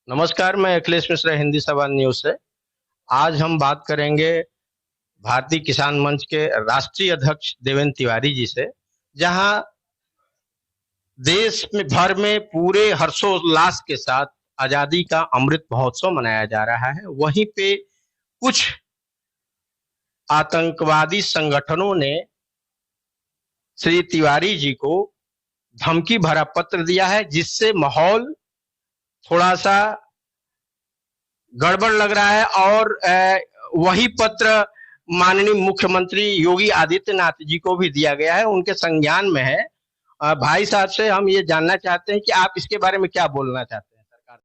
नमस्कार, मैं अखिलेश मिश्रा, हिंदी सभा न्यूज से। आज हम बात करेंगे भारतीय किसान मंच के राष्ट्रीय अध्यक्ष देवेंद्र तिवारी जी से। जहां देश में भर में पूरे हर्षोल्लास के साथ आजादी का अमृत महोत्सव मनाया जा रहा है, वहीं पे कुछ आतंकवादी संगठनों ने श्री तिवारी जी को धमकी भरा पत्र दिया है, जिससे माहौल थोड़ा सा गड़बड़ लग रहा है। और वही पत्र माननीय मुख्यमंत्री योगी आदित्यनाथ जी को भी दिया गया है, उनके संज्ञान में है। भाई साहब से हम ये जानना चाहते हैं कि आप इसके बारे में क्या बोलना चाहते हैं सरकार।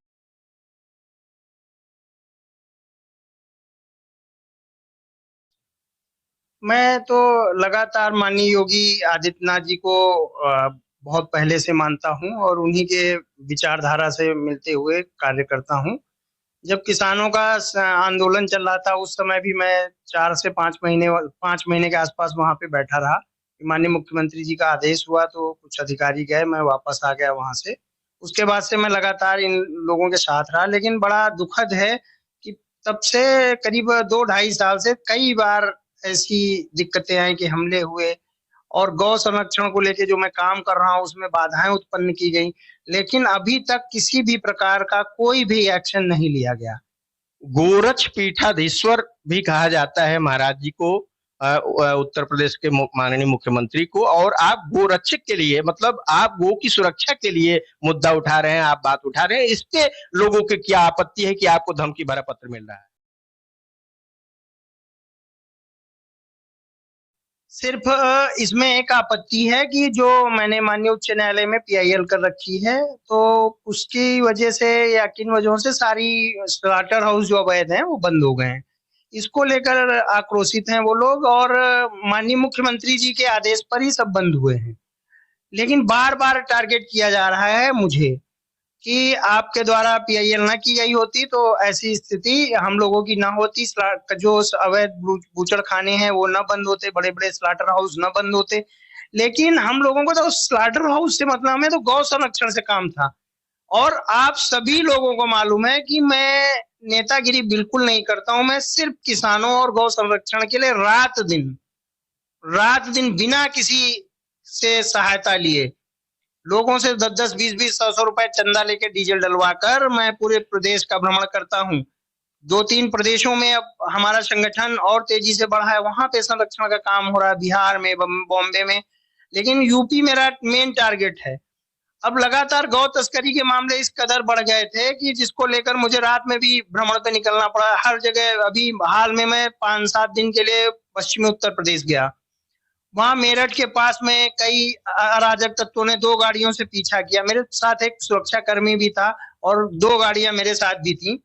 मैं तो लगातार माननीय योगी आदित्यनाथ जी को बहुत पहले से मानता हूं और उन्हीं के विचारधारा से मिलते हुए कार्य करता हूं। जब किसानों का आंदोलन चल रहा था उस समय भी मैं 4 से 5 महीने के आसपास वहां पे बैठा रहा। माननीय मुख्यमंत्री जी का आदेश हुआ तो कुछ अधिकारी गए, मैं वापस आ गया वहां से। उसके बाद से मैं लगातार इन लोगों के साथ रहा, लेकिन बड़ा दुखद है कि तब से करीब 2-2.5 साल से कई बार ऐसी दिक्कतें आई कि हमले हुए और गौ संरक्षण को लेके जो मैं काम कर रहा हूँ उसमें बाधाएं उत्पन्न की गई, लेकिन अभी तक किसी भी प्रकार का कोई भी एक्शन नहीं लिया गया। गोरक्ष पीठाधीश्वर भी कहा जाता है महाराज जी को, उत्तर प्रदेश के माननीय मुख्यमंत्री को। और आप गोरक्षक के लिए, मतलब आप गो की सुरक्षा के लिए मुद्दा उठा रहे हैं, आप बात उठा रहे हैं। इस पे लोगों की क्या आपत्ति है कि आपको धमकी भरा पत्र मिल रहा है? सिर्फ इसमें एक आपत्ति है कि जो मैंने माननीय उच्च न्यायालय में पीआईएल कर रखी है, तो उसकी वजह से या किन वजहों से सारी स्लॉटर हाउस जो अवैध हैं वो बंद हो गए हैं। इसको लेकर आक्रोशित हैं वो लोग और माननीय मुख्यमंत्री जी के आदेश पर ही सब बंद हुए हैं। लेकिन बार बार टारगेट किया जा रहा है मुझे कि आपके द्वारा पीआईएल ना की गई होती तो ऐसी स्थिति हम लोगों की ना होती, जो अवैध बूचड़ खाने हैं वो ना बंद होते, बड़े बड़े स्लाटर हाउस ना बंद होते। लेकिन हम लोगों को तो स्लाटर हाउस से मतलब हमें तो गौ संरक्षण से काम था। और आप सभी लोगों को मालूम है कि मैं नेतागिरी बिल्कुल नहीं करता हूं। मैं सिर्फ किसानों और गौ संरक्षण के लिए रात दिन बिना किसी से सहायता लिए लोगों से 10-10, 20-20, 100-100 रुपए चंदा लेके डीजल डलवा कर मैं पूरे प्रदेश का भ्रमण करता हूँ। 2-3 प्रदेशों में अब हमारा संगठन और तेजी से बढ़ा है, वहां पे संरक्षण का काम हो रहा है, बिहार में, बॉम्बे में। लेकिन यूपी मेरा मेन टारगेट है। अब लगातार गौ तस्करी के मामले इस कदर बढ़ गए थे कि जिसको लेकर मुझे रात में भी भ्रमण पे निकलना पड़ा हर जगह। अभी हाल में मैं 5-7 दिन के लिए पश्चिमी उत्तर प्रदेश गया। वहां मेरठ के पास में कई अराजक तत्वों ने 2 गाड़ियों से पीछा किया। मेरे साथ एक सुरक्षा कर्मी भी था और 2 गाड़ियां मेरे साथ भी थी।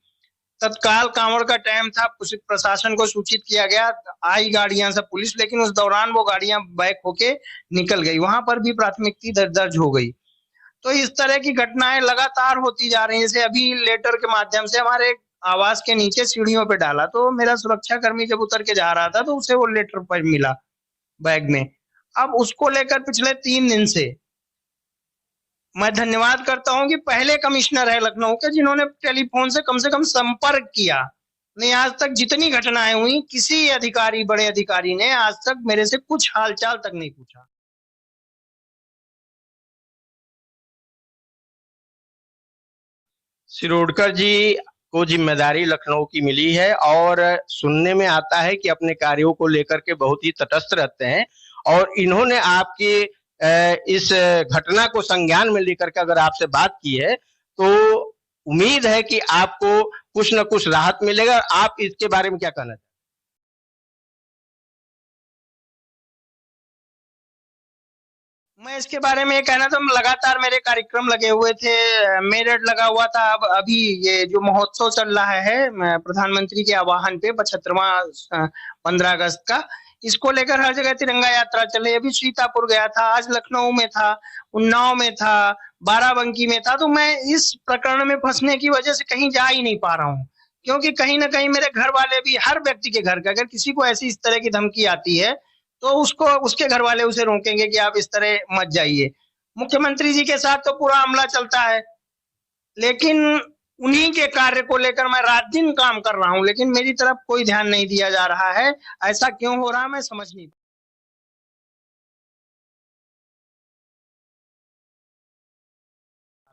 तत्काल कांवड़ का टाइम था, प्रशासन को सूचित किया गया, आई गाड़ियां सब पुलिस, लेकिन उस दौरान वो गाड़ियां बैक होके निकल गई। वहां पर भी प्राथमिकी दर्ज हो गई। तो इस तरह की घटनाएं लगातार होती जा रही हैं। जैसे अभी लेटर के माध्यम से हमारे आवास के नीचे सीढ़ियों पे डाला, तो मेरा सुरक्षा कर्मी जब उतर के जा रहा था तो उसे वो लेटर पर मिला बैग में। अब उसको लेकर पिछले 3 दिन से मैं धन्यवाद करता हूं कि पहले कमिश्नर है लखनऊ के जिन्होंने टेलीफोन से कम संपर्क किया। नहीं, आज तक जितनी घटनाएं हुई किसी अधिकारी, बड़े अधिकारी ने आज तक मेरे से कुछ हालचाल तक नहीं पूछा। शिरोडकर जी को जिम्मेदारी लखनऊ की मिली है और सुनने में आता है कि अपने कार्यों को लेकर के बहुत ही तटस्थ रहते हैं। और इन्होंने आपके इस घटना को संज्ञान में लेकर के अगर आपसे बात की है तो उम्मीद है कि आपको कुछ न कुछ राहत मिलेगा। आप इसके बारे में क्या कहना चाहते मैं इसके बारे में ये कहना था, लगातार मेरे कार्यक्रम लगे हुए थे, मेरठ लगा हुआ था। अब अभी ये जो महोत्सव चल रहा है प्रधानमंत्री के आह्वान पे 75वां 15 अगस्त का, इसको लेकर हर जगह तिरंगा यात्रा चल रही है। अभी सीतापुर गया था, आज लखनऊ में था, उन्नाव में था, बाराबंकी में था। तो मैं इस प्रकरण में फंसने की वजह से कहीं जा ही नहीं पा रहा हूँ, क्योंकि कहीं ना कहीं मेरे घर वाले भी, हर व्यक्ति के घर का अगर किसी को ऐसी इस तरह की धमकी आती है तो उसको उसके घर वाले उसे रोकेंगे कि आप इस तरह मत जाइए। मुख्यमंत्री जी के साथ तो पूरा अमला चलता है, लेकिन उन्हीं के कार्य को लेकर मैं रात दिन काम कर रहा हूं, लेकिन मेरी तरफ कोई ध्यान नहीं दिया जा रहा है। ऐसा क्यों हो रहा है मैं समझ नहीं पा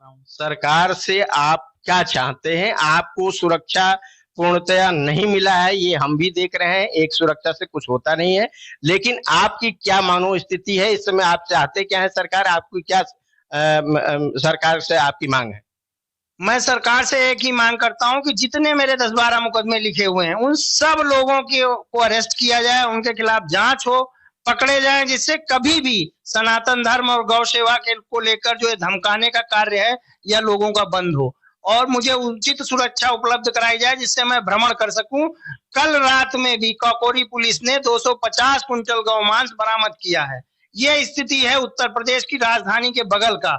रहा हूँ। सरकार से आप क्या चाहते हैं? आपको सुरक्षा पूर्णतया नहीं मिला है, ये हम भी देख रहे हैं, एक सुरक्षा से कुछ होता नहीं है। लेकिन आपकी क्या मनोस्थिति है इस समय? आप चाहते क्या है सरकार? आपकी क्या सरकार से आपकी मांग है? मैं सरकार से एक ही मांग करता हूं कि जितने मेरे 10-12 मुकदमे लिखे हुए हैं उन सब लोगों को अरेस्ट किया जाए, उनके खिलाफ जांच हो, पकड़े जाएं, जिससे कभी भी सनातन धर्म और गौ सेवा के को लेकर जो धमकाने का कार्य है यह लोगों का बंद हो, और मुझे उचित सुरक्षा उपलब्ध कराई जाए जिससे मैं भ्रमण कर सकूं। कल रात में भी काकोरी पुलिस ने 250 कुंटल गौ मांस बरामद किया है। यह स्थिति है उत्तर प्रदेश की राजधानी के बगल का।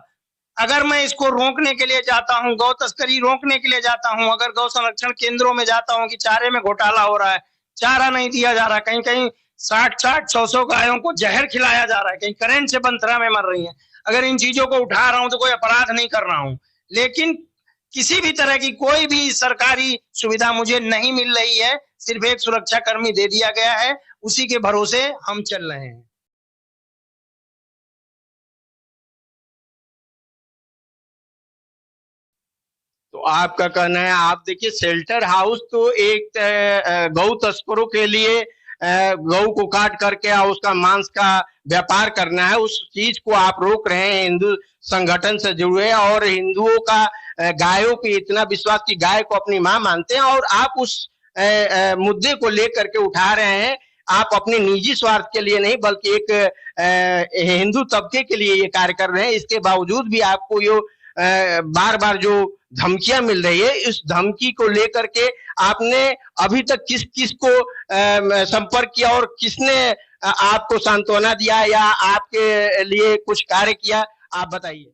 अगर मैं इसको रोकने के लिए जाता हूँ, गौ तस्करी रोकने के लिए जाता हूँ, अगर गौ संरक्षण केंद्रों में जाता हूँ कि चारे में घोटाला हो रहा है, चारा नहीं दिया जा रहा, कहीं कहीं 60-60 100-100 गायों को जहर खिलाया जा रहा है, कहीं करंट से बंथरा में मर रही है, अगर इन चीजों को उठा रहा हूं तो कोई अपराध नहीं कर रहा हूं। लेकिन किसी भी तरह की कोई भी सरकारी सुविधा मुझे नहीं मिल रही है, सिर्फ एक सुरक्षा कर्मी दे दिया गया है, उसी के भरोसे हम चल रहे हैं। तो आपका कहना है, आप देखिए शेल्टर हाउस तो एक गौ तस्करों के लिए गौ को काट करके और उसका मांस का व्यापार करना है, उस चीज को आप रोक रहे हैं। हिंदू संगठन से जुड़े और हिंदुओं का गायों पे इतना विश्वास कि गाय को अपनी मां मानते हैं, और आप उस मुद्दे को लेकर के उठा रहे हैं। आप अपने निजी स्वार्थ के लिए नहीं बल्कि एक हिंदू तबके के लिए ये कार्य कर रहे हैं। इसके बावजूद भी आपको ये बार बार जो धमकियां मिल रही है, इस धमकी को लेकर के आपने अभी तक किस किस को संपर्क किया और किसने आपको सांत्वना दिया या आपके लिए कुछ कार्य किया, आप बताइए।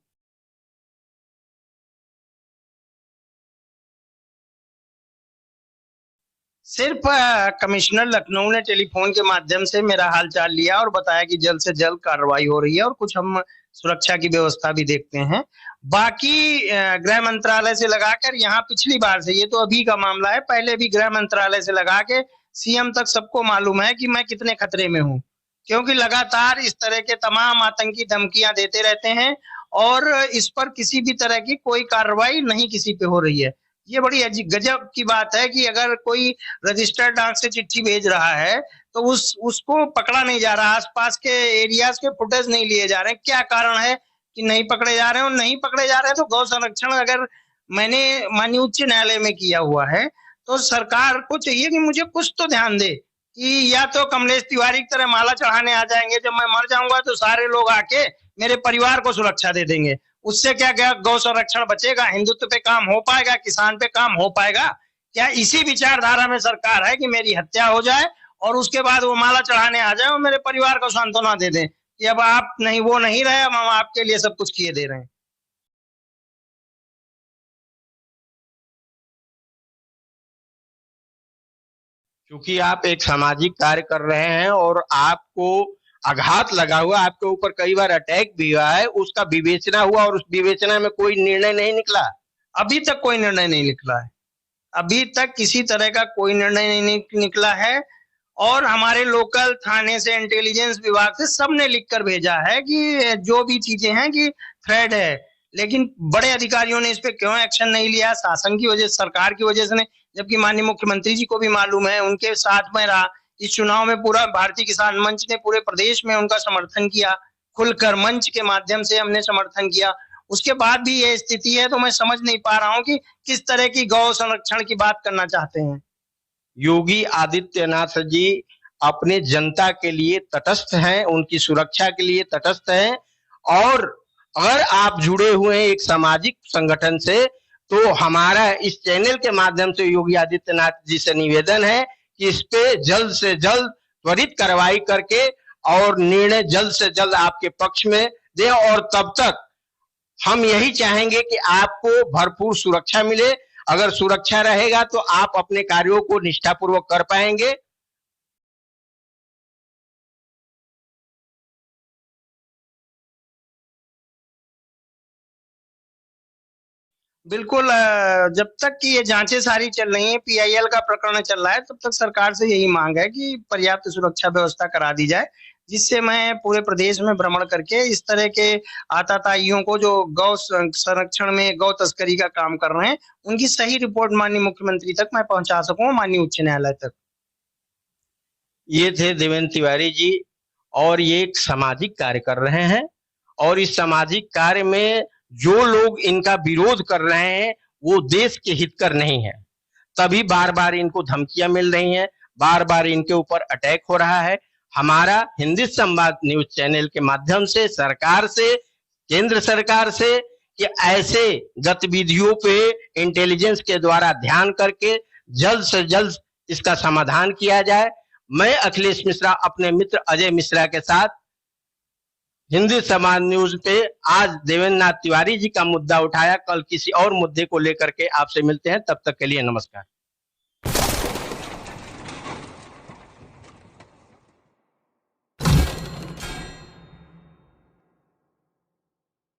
सिर्फ कमिश्नर लखनऊ ने टेलीफोन के माध्यम से मेरा हालचाल लिया और बताया कि जल्द से जल्द कार्रवाई हो रही है और कुछ हम सुरक्षा की व्यवस्था भी देखते हैं। बाकी गृह मंत्रालय से लगाकर यहाँ पिछली बार से, ये तो अभी का मामला है, पहले भी गृह मंत्रालय से लगा के सीएम तक सबको मालूम है कि मैं कितने खतरे में हूँ, क्योंकि लगातार इस तरह के तमाम आतंकी धमकियां देते रहते हैं और इस पर किसी भी तरह की कोई कार्रवाई नहीं किसी पे हो रही है। ये बड़ी गजब की बात है कि अगर कोई रजिस्टर्ड डाक से चिट्ठी भेज रहा है तो उसको पकड़ा नहीं जा रहा, आसपास के एरियाज के फुटेज नहीं लिए जा रहे हैं। क्या कारण है कि नहीं पकड़े जा रहे हैं? और नहीं पकड़े जा रहे हैं तो गौ संरक्षण अगर मैंने माननीय उच्च न्यायालय में किया हुआ है तो सरकार को चाहिए कि मुझे कुछ तो ध्यान दे, कि या तो कमलेश तिवारी की तरह माला चढ़ाने आ जाएंगे, जब मैं मर जाऊंगा तो सारे लोग आके मेरे परिवार को सुरक्षा दे देंगे। उससे क्या क्या गौ संरक्षण बचेगा? हिंदुत्व पे काम हो पाएगा? किसान पे काम हो पाएगा? क्या इसी विचारधारा में सरकार है कि मेरी हत्या हो जाए और उसके बाद वो माला चढ़ाने आ जाए और मेरे परिवार को सांत्वना दे दें कि अब आप नहीं, वो नहीं रहे, अब हम आपके लिए सब कुछ किए दे रहे हैं। क्योंकि आप एक सामाजिक कार्य कर रहे हैं और आपको आघात लगा हुआ, आपके ऊपर कई बार अटैक भी हुआ है, उसका विवेचना हुआ और उस विवेचना में कोई निर्णय नहीं निकला। अभी तक कोई निर्णय नहीं निकला है, अभी तक किसी तरह का कोई निर्णय नहीं निकला है। और हमारे लोकल थाने से, इंटेलिजेंस विभाग से सबने लिख कर भेजा है कि जो भी चीजें हैं कि थ्रेड है, लेकिन बड़े अधिकारियों ने इस पे क्यों एक्शन नहीं लिया? शासन की वजह, सरकार की वजह से नहीं, जबकि माननीय मुख्यमंत्री जी को भी मालूम है, उनके साथ में रहा इस चुनाव में, पूरा भारतीय किसान मंच ने पूरे प्रदेश में उनका समर्थन किया, खुलकर मंच के माध्यम से हमने समर्थन किया। उसके बाद भी ये स्थिति है, तो मैं समझ नहीं पा रहा हूँ कि किस तरह की गौ संरक्षण की बात करना चाहते हैं। योगी आदित्यनाथ जी अपने जनता के लिए तटस्थ हैं, उनकी सुरक्षा के लिए तटस्थ हैं। और अगर आप जुड़े हुए हैं एक सामाजिक संगठन से, तो हमारा इस चैनल के माध्यम से योगी आदित्यनाथ जी से निवेदन है कि इस पे जल्द से जल्द त्वरित कार्रवाई करके और निर्णय जल्द से जल्द आपके पक्ष में दे। और तब तक हम यही चाहेंगे कि आपको भरपूर सुरक्षा मिले। अगर सुरक्षा रहेगा तो आप अपने कार्यों को निष्ठापूर्वक कर पाएंगे। बिल्कुल, जब तक कि ये जांचें सारी चल रही हैं, पीआईएल का प्रकरण चल रहा है, तब तक सरकार से यही मांग है कि पर्याप्त सुरक्षा व्यवस्था करा दी जाए, जिससे मैं पूरे प्रदेश में भ्रमण करके इस तरह के आताताइयों को जो गौ संरक्षण में गौ तस्करी का काम कर रहे हैं, उनकी सही रिपोर्ट माननीय मुख्यमंत्री तक मैं पहुंचा सकूं, माननीय उच्च न्यायालय तक। ये थे देवेंद्र तिवारी जी, और ये एक सामाजिक कार्य कर रहे हैं, और इस सामाजिक कार्य में जो लोग इनका विरोध कर रहे हैं वो देश के हितकर नहीं है, तभी बार बार इनको धमकियां मिल रही हैं, बार बार इनके ऊपर अटैक हो रहा है। हमारा हिंदी संवाद न्यूज चैनल के माध्यम से सरकार से, केंद्र सरकार से, कि ऐसे गतिविधियों पे इंटेलिजेंस के द्वारा ध्यान करके जल्द से जल्द इसका समाधान किया जाए। मैं अखिलेश मिश्रा अपने मित्र अजय मिश्रा के साथ हिंदी समाज न्यूज पे आज देवेंद्र नाथ तिवारी जी का मुद्दा उठाया। कल किसी और मुद्दे को लेकर के आपसे मिलते हैं, तब तक के लिए नमस्कार।